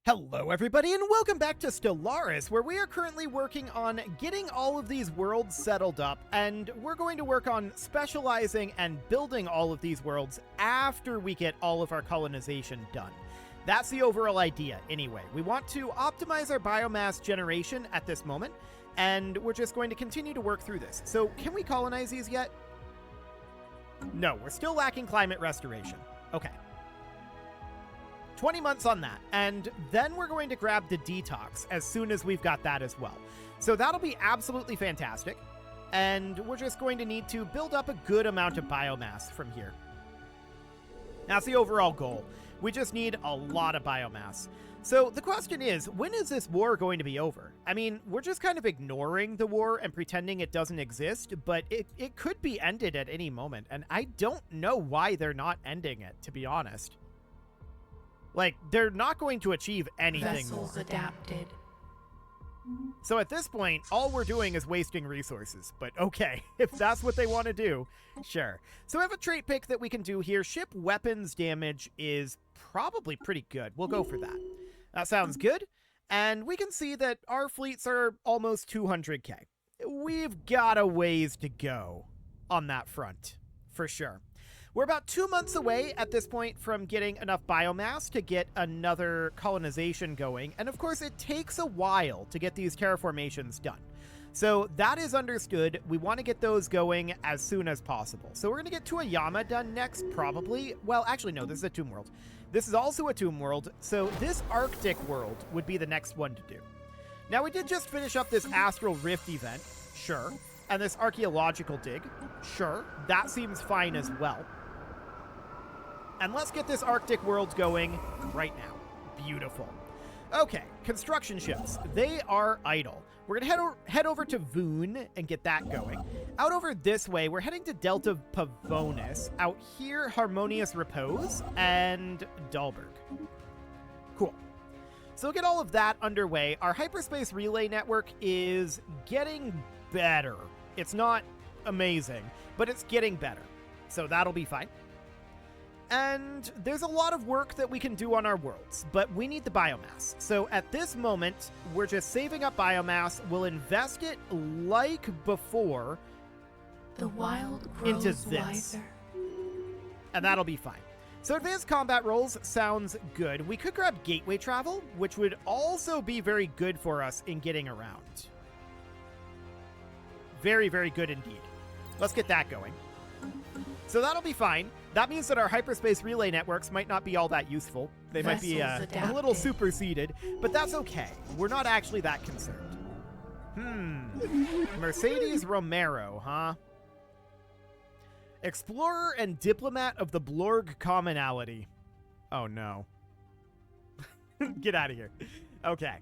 Hello everybody and welcome back to Stellaris, where we are currently working on getting all of these worlds settled up, and we're going to work on specializing and building all of these worlds after we get all of our colonization done. That's the overall idea anyway. We want to optimize our biomass generation at this moment, and we're just going to continue to work through this. So can we colonize these yet? No, we're still lacking climate restoration. Okay. 20 months on that, and then we're going to grab the detox as soon as we've got that as well. So that'll be absolutely fantastic, and we're just going to need to build up a good amount of biomass from here. That's the overall goal. We just need a lot of biomass. So the question is, when is this war going to be over? I mean, we're just kind of ignoring the war and pretending it doesn't exist, but it could be ended at any moment, and I don't know why they're not ending it, to be honest. Like, they're not going to achieve anything Vessels more. adapted. So at this point, all we're doing is wasting resources. But okay, if that's what they want to do, sure. So we have a trait pick that we can do here. Ship weapons damage is probably pretty good. We'll go for that. That sounds good. And we can see that our fleets are almost 200k. We've got a ways to go on that front, for sure. We're about 2 months away at this point from getting enough biomass to get another colonization going. And of course, it takes a while to get these terraformations done. So that is understood. We want to get those going as soon as possible. So we're going to get Tuayama done next, probably. Well, actually, no, this is a tomb world. This is also a tomb world. So this Arctic world would be the next one to do. Now, we did just finish up this Astral Rift event. Sure. And this archaeological dig. Sure. That seems fine as well. And let's get this Arctic world going right now. Beautiful. Okay, construction ships. They are idle. We're going to head over to Voon and get that going. Out over this way, we're heading to Delta Pavonis. Out here, Harmonious Repose and Dahlberg. Cool. So we'll get all of that underway. Our hyperspace relay network is getting better. It's not amazing, but it's getting better. So that'll be fine. And there's a lot of work that we can do on our worlds, but we need the biomass. So at this moment, we're just saving up biomass. We'll invest it like before The wild into grows this. wiser. And that'll be fine. So advanced combat roles sounds good. We could grab gateway travel, which would also be very good for us in getting around. Very, very good indeed. Let's get that going. So that'll be fine. That means that our hyperspace relay networks might not be all that useful. They might be a little superseded, but that's okay. We're not actually that concerned. Mercedes Romero, huh? Explorer and diplomat of the Blorg commonality. Oh no. Get out of here. Okay.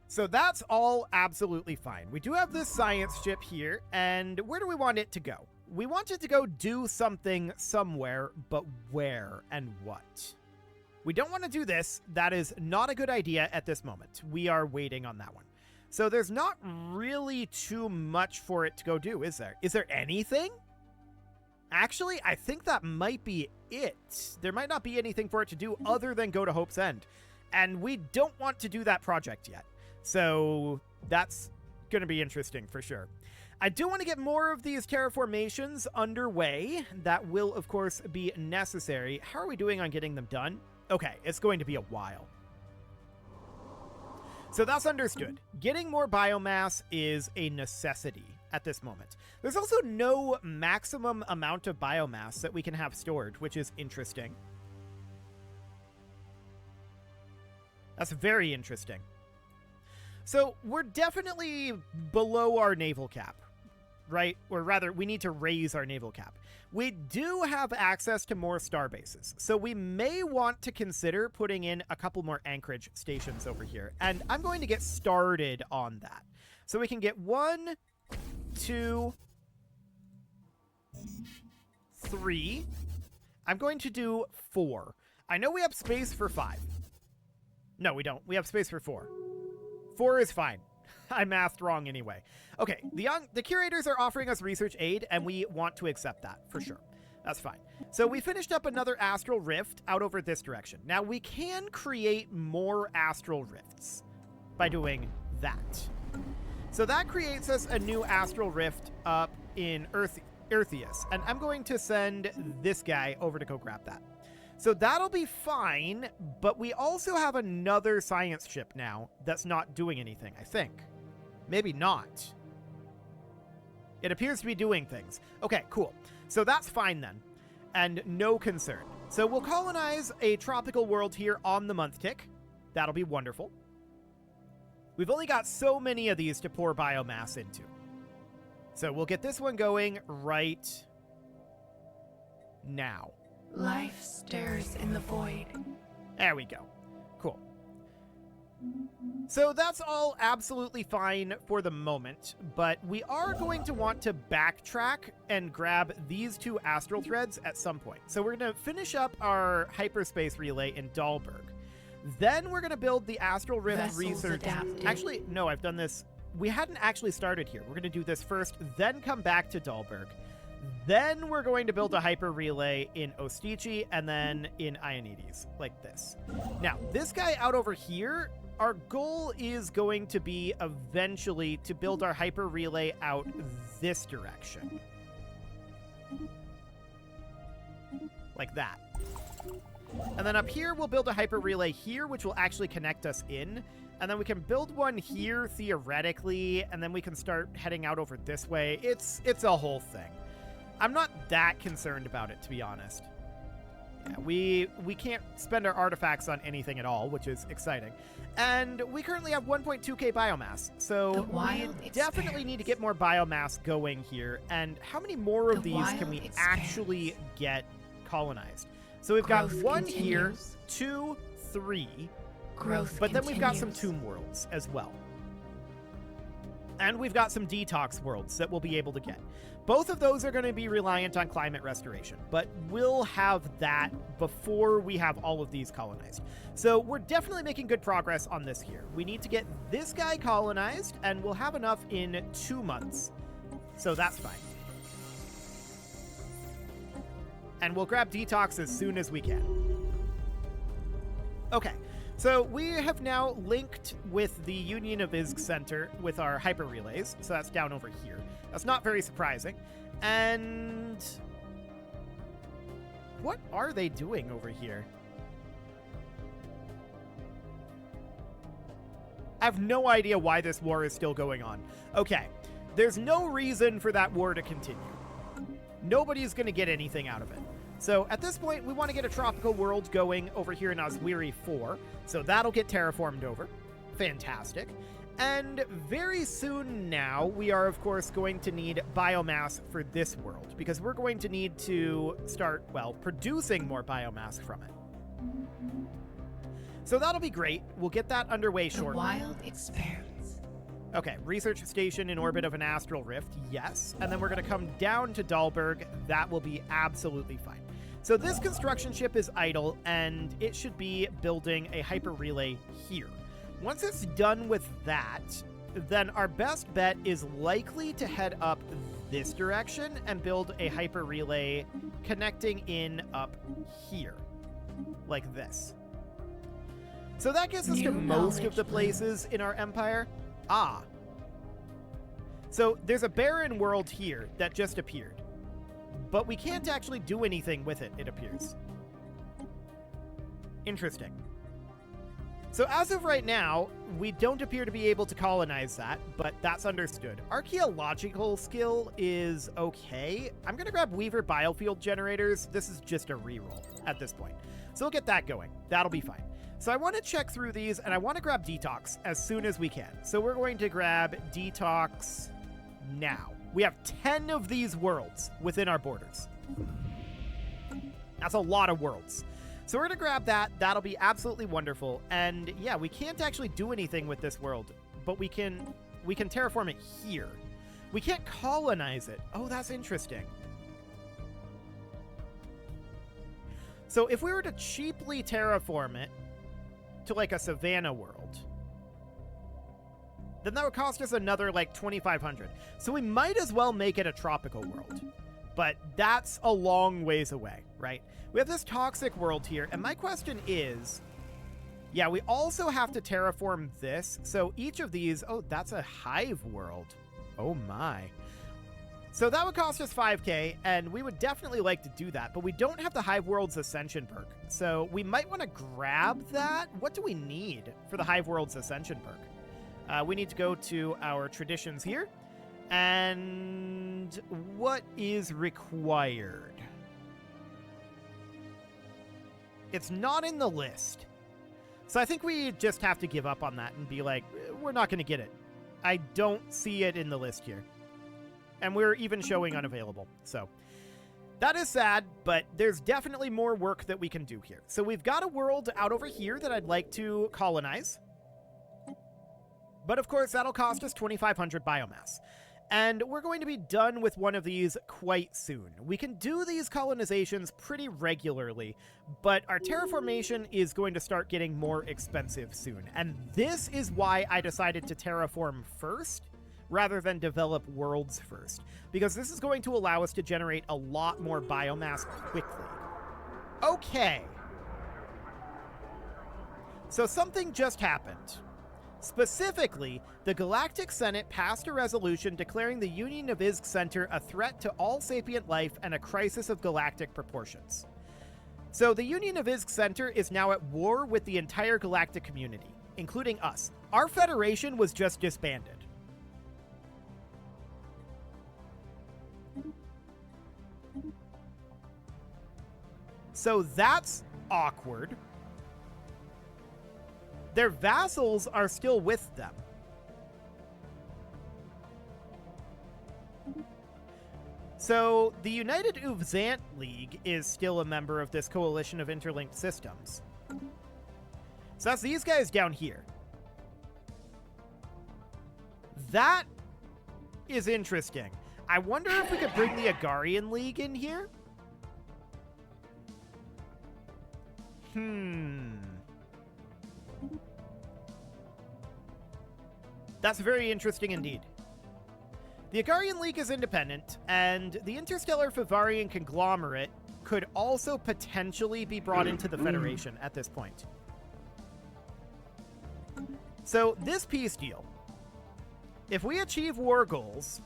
So that's all absolutely fine. We do have this science ship here, and where do we want it to go? We want it to go do something somewhere, but where and what? We don't want to do this. That is not a good idea at this moment. We are waiting on that one. So there's not really too much for it to go do, is there? Is there anything? Actually, I think that might be it. There might not be anything for it to do other than go to Hope's End. And we don't want to do that project yet. So that's going to be interesting for sure. I do want to get more of these terraformations underway. That will, of course, be necessary. How are we doing on getting them done? Okay, it's going to be a while. So that's understood. Getting more biomass is a necessity at this moment. There's also no maximum amount of biomass that we can have stored, which is interesting. That's very interesting. So we're definitely below our naval cap, right? Or rather, we need to raise our naval cap. We do have access to more starbases, so we may want to consider putting in a couple more anchorage stations over here. And I'm going to get started on that. So we can get 1, 2, 3. I'm going to do 4. I know we have space for 5. No, we don't. We have space for 4. 4 is fine. I mathed wrong anyway. Okay, the curators are offering us research aid, and we want to accept that, for sure. That's fine. So we finished up another astral rift out over this direction. Now we can create more astral rifts by doing that. So that creates us a new astral rift up in Eartheus. And I'm going to send this guy over to go grab that. So that'll be fine, but we also have another science ship now that's not doing anything, I think. Maybe not. It appears to be doing things. Okay, cool. So that's fine then, and no concern. So we'll colonize a tropical world here on the month tick. That'll be wonderful. We've only got so many of these to pour biomass into. So we'll get this one going right now. Life stirs in the void. There we go. Cool. So that's all absolutely fine for the moment, but we are going to want to backtrack and grab these two astral threads at some point. So we're going to finish up our hyperspace relay in Dahlberg. Then we're going to build the Astral Rift Vessels research. adapted. Actually, no, I've done this. We hadn't actually started here. We're going to do this first, then come back to Dahlberg. Then we're going to build a hyper relay in Ostici and then in Ionides, like this. Now, this guy out over here, our goal is going to be eventually to build our hyper relay out this direction. Like that. And then up here, we'll build a hyper relay here, which will actually connect us in. And then we can build one here, theoretically, and then we can start heading out over this way. It's a whole thing. I'm not that concerned about it, to be honest. Yeah, we can't spend our artifacts on anything at all, which is exciting. And we currently have 1.2k biomass, so we definitely need to get more biomass going here. And how many more of these can we actually get colonized? So we've got one here, 2, 3, but then we've got some tomb worlds as well. And we've got some detox worlds that we'll be able to get. Both of those are going to be reliant on climate restoration, but we'll have that before we have all of these colonized. So we're definitely making good progress on this here. We need to get this guy colonized, and we'll have enough in 2 months. So that's fine. And we'll grab detox as soon as we can. Okay. So we have now linked with the Union of Izg Center with our hyper relays. So that's down over here. That's not very surprising. And what are they doing over here? I have no idea why this war is still going on. Okay, there's no reason for that war to continue. Nobody's going to get anything out of it. So at this point, we want to get a tropical world going over here in Oswiri 4. So that'll get terraformed over. Fantastic. And very soon now, we are, of course, going to need biomass for this world, because we're going to need to start, well, producing more biomass from it. So that'll be great. We'll get that underway shortly. The wild expands. Okay, research station in orbit of an astral rift, yes. And then we're going to come down to Dahlberg. That will be absolutely fine. So this construction ship is idle, and it should be building a hyper relay here. Once it's done with that, then our best bet is likely to head up this direction and build a hyper relay connecting in up here, like this. So that gets us to most of the places in our empire. Ah. So there's a barren world here that just appeared, but we can't actually do anything with it, it appears. Interesting. So as of right now, we don't appear to be able to colonize that, but that's understood. Archaeological skill is okay. I'm going to grab Weaver biofield generators. This is just a reroll at this point. So we'll get that going. That'll be fine. So I want to check through these, and I want to grab detox as soon as we can. So we're going to grab detox now. We have 10 of these worlds within our borders. That's a lot of worlds. So we're going to grab that. That'll be absolutely wonderful. And yeah, we can't actually do anything with this world, but we can terraform it here. We can't colonize it. Oh, that's interesting. So if we were to cheaply terraform it to like a savanna world, then that would cost us another like 2,500. So we might as well make it a tropical world. but that's a long ways away, right? We have this toxic world here, and my question is, yeah, we also have to terraform this. So each of these, oh, that's a hive world. Oh my. So that would cost us 5k, and we would definitely like to do that, but we don't have the hive world's ascension perk. So we might want to grab that. What do we need for the hive world's ascension perk? We need to go to our traditions here. And what is required? It's not in the list. So I think we just have to give up on that and be like, we're not going to get it. I don't see it in the list here. And we're even showing unavailable. So that is sad, but there's definitely more work that we can do here. So we've got a world out over here that I'd like to colonize. But of course, that'll cost us 2,500 biomass. And we're going to be done with one of these quite soon. We can do these colonizations pretty regularly, but our terraformation is going to start getting more expensive soon. And this is why I decided to terraform first, rather than develop worlds first, because this is going to allow us to generate a lot more biomass quickly. Okay. So something just happened. Specifically, the Galactic Senate passed a resolution declaring the Union of Izk Center a threat to all sapient life and a crisis of galactic proportions. So the Union of Izk Center is now at war with the entire galactic community, including us. Our Federation was just disbanded. So that's awkward. Their vassals are still with them. So the United Uvzant League is still a member of this coalition of interlinked systems. So that's these guys down here. That is interesting. I wonder if we could bring the Agarian League in here? That's very interesting indeed. The Agarian League is independent, and the Interstellar Fivarian Conglomerate could also potentially be brought into the Federation at this point. So, this peace deal, if we achieve war goals,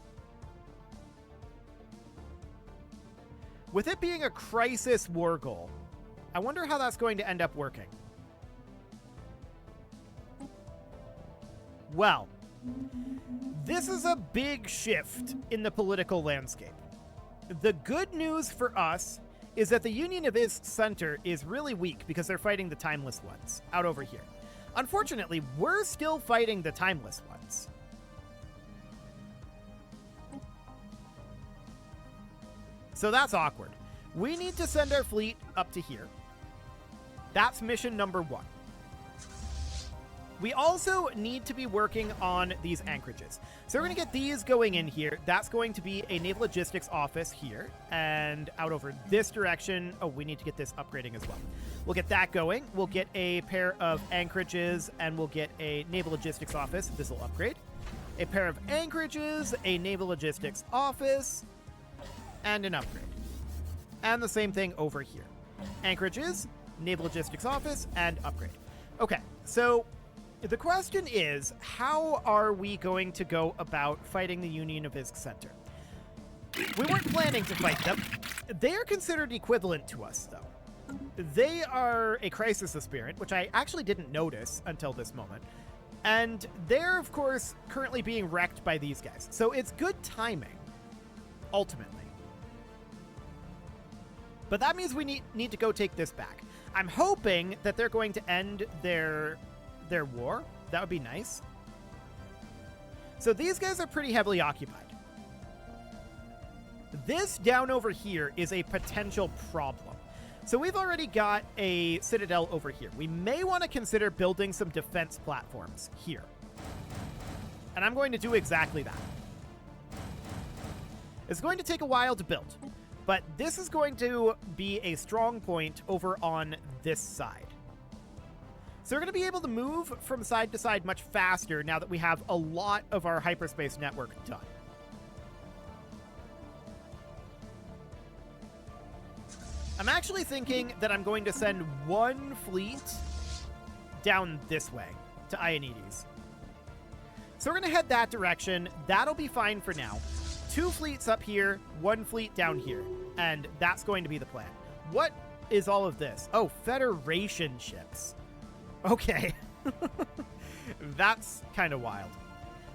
with it being a crisis war goal, I wonder how that's going to end up working. Well, this is a big shift in the political landscape. The good news for us is that the Union of Izk Center is really weak because they're fighting the Timeless Ones out over here. Unfortunately, we're still fighting the Timeless Ones. So that's awkward. We need to send our fleet up to here. That's mission number 1. We also need to be working on these anchorages. So we're going to get these going in here. That's going to be a naval logistics office here. And out over this direction, oh, we need to get this upgrading as well. We'll get that going. We'll get a pair of anchorages, and we'll get a naval logistics office. This will upgrade. A pair of anchorages, a naval logistics office, and an upgrade. And the same thing over here. Anchorages, naval logistics office, and upgrade. Okay, so the question is, how are we going to go about fighting the Union of Izk Center? We weren't planning to fight them. They are considered equivalent to us, though. They are a crisis aspirant, which I actually didn't notice until this moment. And they're, of course, currently being wrecked by these guys. So it's good timing, ultimately. But that means we need to go take this back. I'm hoping that they're going to end their war. That would be nice. So these guys are pretty heavily occupied. This down over here is a potential problem. So we've already got a citadel over here. We may want to consider building some defense platforms here. And I'm going to do exactly that. It's going to take a while to build, but this is going to be a strong point over on this side. So we're going to be able to move from side to side much faster now that we have a lot of our hyperspace network done. I'm actually thinking that I'm going to send one fleet down this way to Ionides. So we're going to head that direction. That'll be fine for now. 2 fleets up here, 1 fleet down here. And that's going to be the plan. What is all of this? Oh, Federation ships. Okay. That's kind of wild.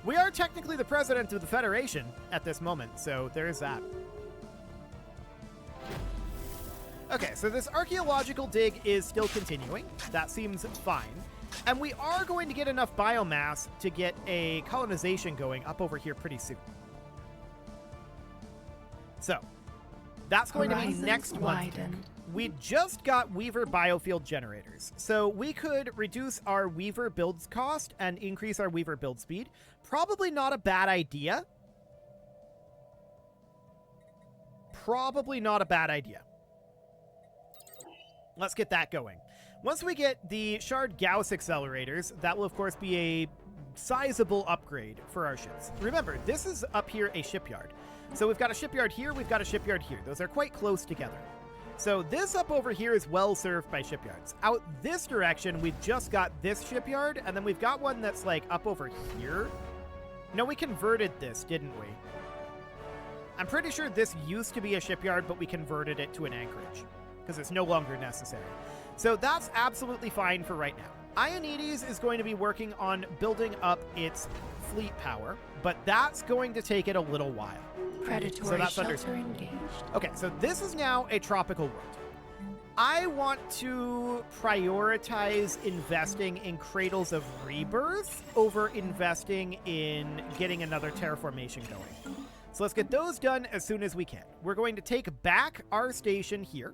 We are technically the president of the Federation at this moment, so there's that. Okay, so this archaeological dig is still continuing. That seems fine. And we are going to get enough biomass to get a colonization going up over here pretty soon. So, that's going to be next month. We just got Weaver biofield generators, so we could reduce our Weaver builds cost and increase our Weaver build speed. Probably not a bad idea. Probably not a bad idea. Let's get that going. Once we get the Shard Gauss accelerators, that will of course be a sizable upgrade for our ships. Remember, this is up here a shipyard. So we've got a shipyard here, we've got a shipyard here. Those are quite close together. So this up over here is well served by shipyards. Out this direction, we've just got this shipyard, and then we've got one that's like up over here. No, we converted this, didn't we? I'm pretty sure this used to be a shipyard, but we converted it to an anchorage because it's no longer necessary. So that's absolutely fine for right now. Ionides is going to be working on building up its fleet power, but that's going to take it a little while. Predatory shelter engaged. Okay, so this is now a tropical world. I want to prioritize investing in Cradles of Rebirth over investing in getting another terraformation going. So let's get those done as soon as we can. We're going to take back our station here,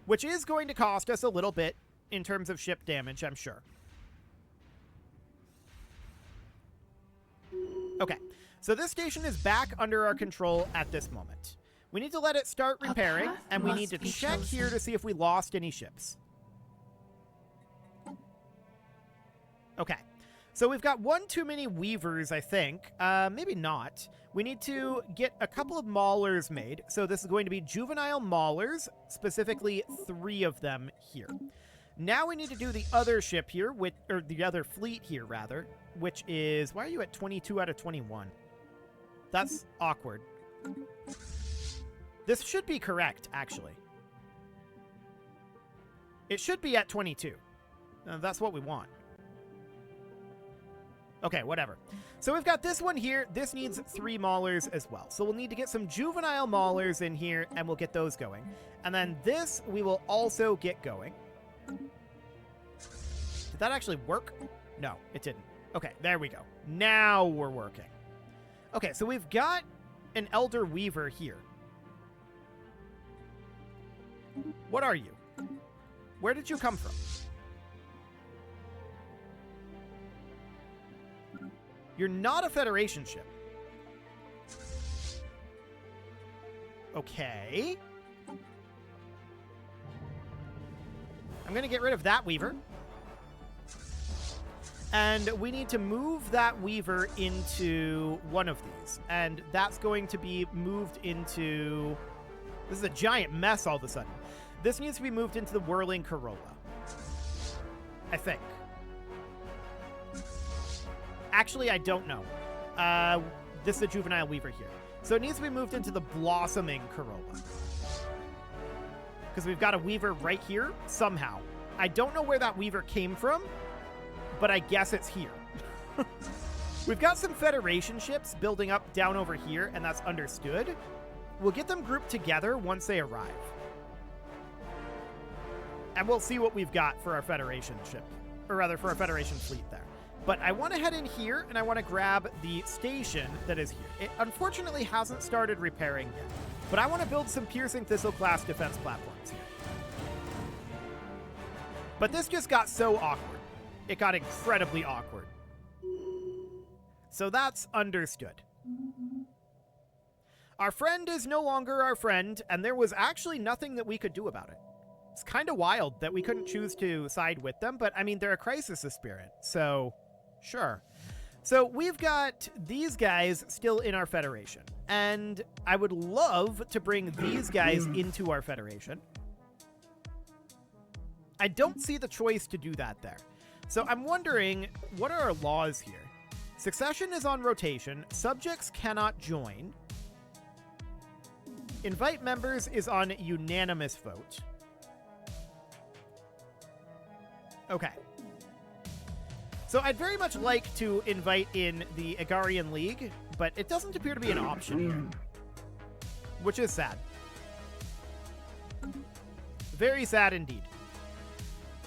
which is going to cost us a little bit in terms of ship damage, I'm sure. Okay, so this station is back under our control at this moment. We need to let it start repairing, and we need to check here to see if we lost any ships. Okay, so we've got one too many weavers, I think. Maybe not. We need to get a couple of maulers made. So this is going to be juvenile maulers, specifically 3 of them here. Now we need to do the other ship here, or the other fleet here, rather, which is... Why are you at 22 out of 21? That's awkward. This should be correct, actually. It should be at 22. That's what we want. Okay, whatever. So we've got this one here. This needs 3 maulers as well. So we'll need to get some juvenile maulers in here, and we'll get those going. And then this we will also get going. Did that actually work? No, it didn't. Okay, there we go. Now we're working. Okay, so we've got an Elder Weaver here. What are you? Where did you come from? You're not a Federation ship. Okay. I'm going to get rid of that Weaver. And we need to move that Weaver into one of these. And that's going to be moved into... This is a giant mess all of a sudden. This needs to be moved into the Whirling Corolla, I think. Actually, I don't know. This is a juvenile Weaver here. So it needs to be moved into the Blossoming Corolla. Because we've got a Weaver right here, somehow. I don't know where that Weaver came from, but I guess it's here. We've got some Federation ships building up down over here, and that's understood. We'll get them grouped together once they arrive. And we'll see what we've got for our Federation ship. Or rather, for our Federation fleet there. But I want to head in here, and I want to grab the station that is here. It unfortunately hasn't started repairing yet. But I want to build some Piercing Thistle-class defense platforms here. But this just got so awkward. It got incredibly awkward. So that's understood. Our friend is no longer our friend, and there was actually nothing that we could do about it. It's kind of wild that we couldn't choose to side with them, but I mean, they're a crisis aspirant, so sure. So we've got these guys still in our Federation, and I would love to bring these guys into our Federation. I don't see the choice to do that there. So I'm wondering, what are our laws here? Succession is on rotation. Subjects cannot join. Invite members is on unanimous vote. Okay. So I'd very much like to invite in the Agarian League, but it doesn't appear to be an option here, which is sad. Very sad indeed.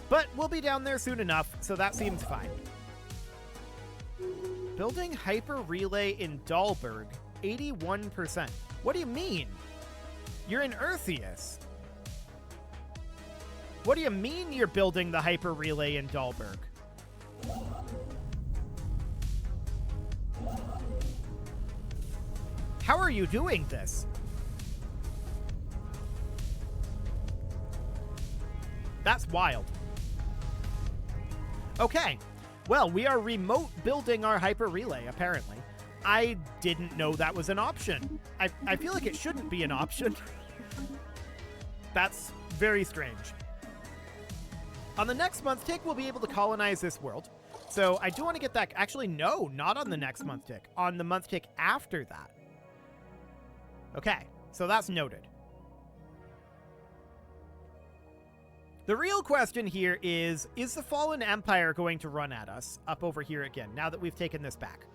But we'll be down there soon enough, so that seems fine. Building hyper relay in Dahlberg, 81%. What do you mean? You're in Eartheus. What do you mean you're building the hyper relay in Dahlberg? How are you doing this? That's wild. Okay. Well, we are remote building our hyper relay, apparently. I didn't know that was an option. I feel like it shouldn't be an option. That's very strange. On the next month tick, we'll be able to colonize this world. So I do want to get that. Actually, no, not on the next month tick. On the month tick after that. Okay, so that's noted. The real question here is the Fallen Empire going to run at us up over here again, now that we've taken this back?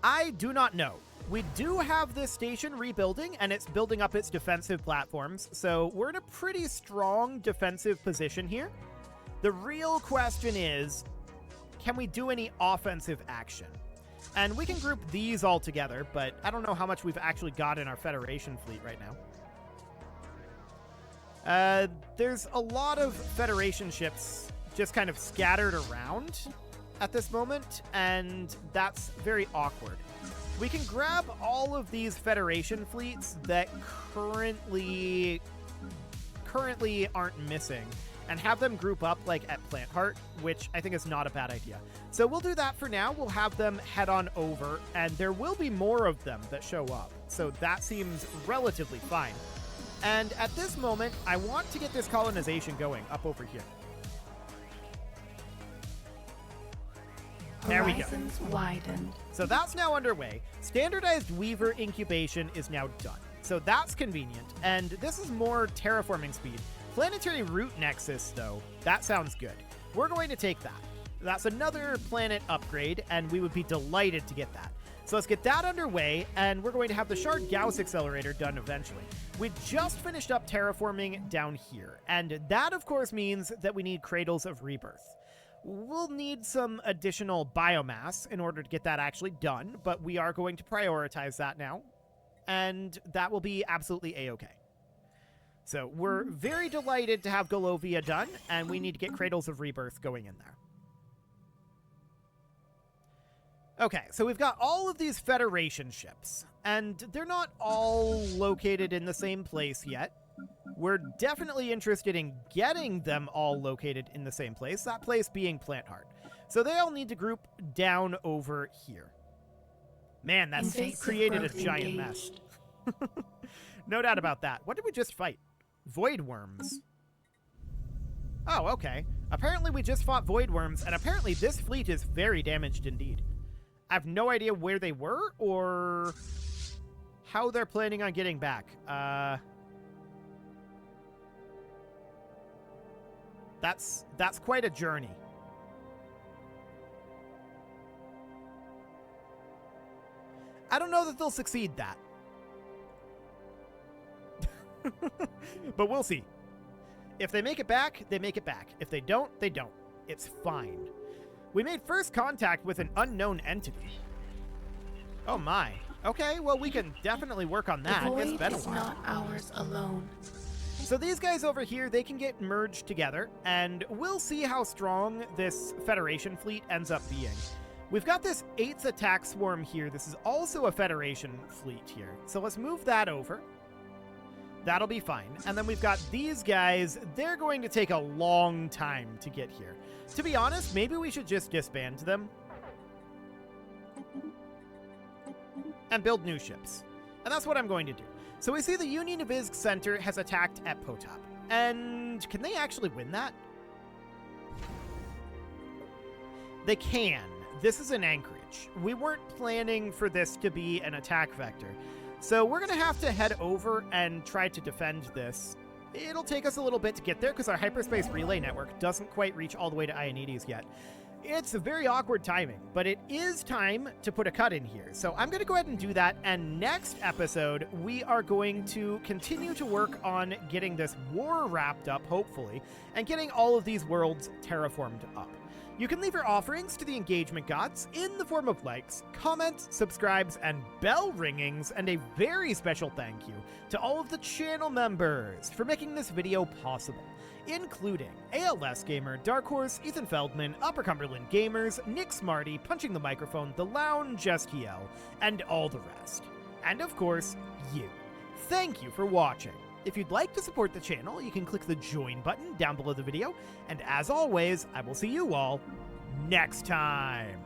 I do not know. We do have this station rebuilding, and it's building up its defensive platforms, so we're in a pretty strong defensive position here. The real question is, can we do any offensive action? And we can group these all together, but I don't know how much we've actually got in our Federation fleet right now. There's a lot of Federation ships just kind of scattered around at this moment, and that's very awkward. We can grab all of these Federation fleets that currently aren't missing and have them group up like at Plant Heart, which I think is not a bad idea. So we'll do that for now. We'll have them head on over, and there will be more of them that show up. So that seems relatively fine. And at this moment, I want to get this colonization going up over here. There we go. Horizons widened. So that's now underway. Standardized Weaver incubation is now done. So that's convenient. And this is more terraforming speed. Planetary root nexus, though, that sounds good. We're going to take that. That's another planet upgrade, and we would be delighted to get that. So let's get that underway, and we're going to have the Shard Gauss accelerator done eventually. We just finished up terraforming down here, and that, of course, means that we need Cradles of Rebirth. We'll need some additional biomass in order to get that actually done, but we are going to prioritize that now, and that will be absolutely A-okay. So we're very delighted to have Golovia done, and we need to get Cradles of Rebirth going in there. Okay, so we've got all of these Federation ships, and they're not all located in the same place yet. We're definitely interested in getting them all located in the same place, that place being Plant Heart. So they all need to group down over here. Man, that's created a giant mess. No doubt about that. What did we just fight? Void worms. Oh, okay. Apparently we just fought void worms, and apparently this fleet is very damaged indeed. I have no idea where they were or how they're planning on getting back. That's quite a journey. I don't know that they'll succeed that. But we'll see. If they make it back, they make it back. If they don't, they don't. It's fine. We made first contact with an unknown entity. Oh my. Okay, well, we can definitely work on that. The void It's been a is while. not ours alone. So these guys over here, they can get merged together, and we'll see how strong this Federation fleet ends up being. We've got this 8th attack swarm here. This is also a Federation fleet here. So let's move that over. That'll be fine. And then we've got these guys. They're going to take a long time to get here. To be honest, maybe we should just disband them. and build new ships. And that's what I'm going to do. So we see the Union of Izg Center has attacked at Potop. And can they actually win that? They can. This is an anchorage. We weren't planning for this to be an attack vector. So we're going to have to head over and try to defend this. It'll take us a little bit to get there because our hyperspace relay network doesn't quite reach all the way to Ionides yet. It's a very awkward timing, but it is time to put a cut in here. So I'm going to go ahead and do that, and next episode, we are going to continue to work on getting this war wrapped up, hopefully, and getting all of these worlds terraformed up. You can leave your offerings to the engagement gods in the form of likes, comments, subscribes, and bell ringings, and a very special thank you to all of the channel members for making this video possible, including ALS Gamer, Dark Horse, Ethan Feldman, Upper Cumberland Gamers, Nick Smarty, Punching the Microphone, The Lounge, Jestiel, and all the rest. And of course, you. Thank you for watching. If you'd like to support the channel, you can click the join button down below the video, and as always, I will see you all next time.